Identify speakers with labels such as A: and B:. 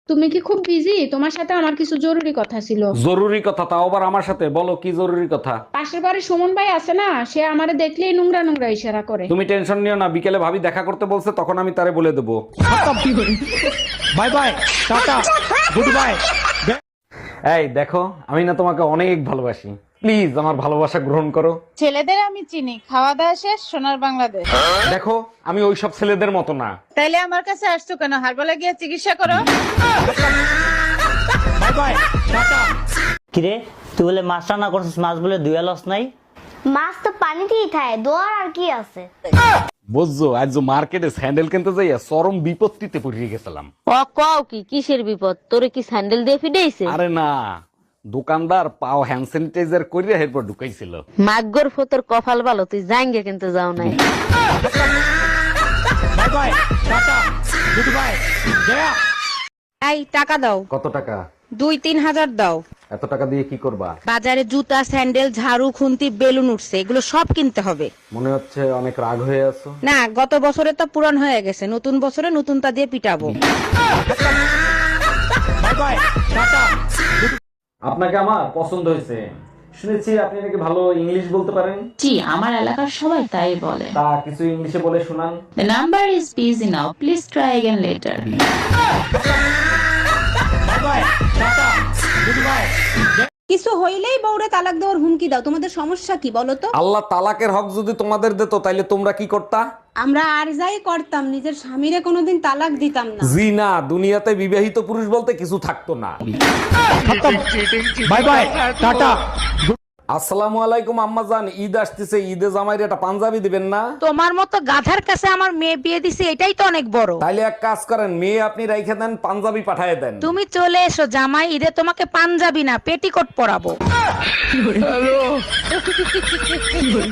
A: তুমি কি খুব বিজি? তোমার সাথে আমার কিছু জরুরি কথা ছিল।
B: জরুরি কথা? তাও আবার আমার সাথে? বলো কি জরুরি কথা।
A: পাশের বাড়ি সুমন ভাই আছে না, সে আমারে দেখলেই নোংরা নোংরা ইশারা করে।
B: তুমি টেনশন নিও না, বিকেলে ভাবি দেখা করতে বলছে, তখন আমি তারে বলে দেবো।
C: Bye bye, tata, good bye.
B: এই দেখো, আমি না তোমাকে অনেক ভালোবাসি, প্লিজ আমার ভালোবাসা গ্রহণ করো।
D: ছেলেদের আমি চিনি, খাওয়া দাওয়া শেষ, সোনার বাংলাদেশ।
B: দেখো, আমি ওইসব ছেলেদের মতো না।
D: তাইলে আমার কাছে আসছো কেন? হারবালে গিয়ে চিকিৎসা করো।
C: Bye bye, tata.
E: কিরে, তুই বলে মাছ রান্না করছিস, মাছ বলে ধুয়ে লস নাই?
F: মাছ তো পানিতেই থাকে, দোয়ার আর কি আছে?
B: বুঝছো, আজ মার্কেটে স্যান্ডেল কিনতে যাইয়া চরম বিপত্তিতে পড়ে গেছিলাম।
G: কও কি কিসের বিপদ? তোরে কি স্যান্ডেল দিয়ে ফিডাইছে?
B: আরে না, দোকানদার পাও হ্যান্ড স্যানিটাইজার করিয়া এরপর ঢুকাইছিল।
G: মাগ্গর ফতর কপাল ভালো, তুই জাঙ্গে কিন্তু যাও নাই।
C: Bye bye, tata, good bye, Gaya.
H: এই টাকা দাও,
B: কত টাকা?
H: 2-3 হাজার দাও।
B: এত টাকা দিয়ে কি করবা?
H: বাজারে জুতা, স্যান্ডেল, ঝাড়ু, খুন্তি, বেলুন উঠছে, এগুলো সব কিনতে হবে।
B: মনে হচ্ছে অনেক রাগ হয়ে আছো।
H: না, গত বছরে তো পুরান হয়ে গেছে, নতুন বছরে নতুন তা দিয়ে পিটাবো।
C: Bye bye, tata.
B: আপনাকে আমার পছন্দ হয়েছে, শুনেছি আপনি নাকি ভালো ইংলিশ বলতে পারেন।
I: জি, আমার এলাকার সবাই তাই বলে।
B: তা কিছু ইংলিশে বলে শোনান।
I: The number is busy now. Please try again later.
C: Bye bye, tata, good bye.
J: কিছু হইলেই বউরে তালাক দেওয়ার হুমকি দাও, তোমাদের সমস্যা কি বলো তো?
B: আল্লাহ তালাকের হক যদি তোমাদের দিত, তাইলে তোমরা কি করতা?
J: আমরা আর যাই করতাম, নিজের স্বামীরে কোনোদিন তালাক দিতাম না।
B: জি না, দুনিয়াতে বিবাহিত পুরুষ বলতে কিছু থাকতো না।
C: Bye bye, tata.
B: আসসালামু আলাইকুম আম্মাজান, ঈদ আসতেছে, ঈদে জামাইরে একটা পাঞ্জাবি দিবেন না?
H: তোমার মতো গাধার কাছে আমার মেয়ে বিয়ে দিছে, এটাই তো অনেক বড়।
B: তাইলে এক কাজ করেন, মেয়ে আপনি রাইখে দেন, পাঞ্জাবি পাঠায় দেন।
H: তুমি চলে এসো জামাই, ঈদে তোমাকে পাঞ্জাবি না পেটিকোট পরাবো।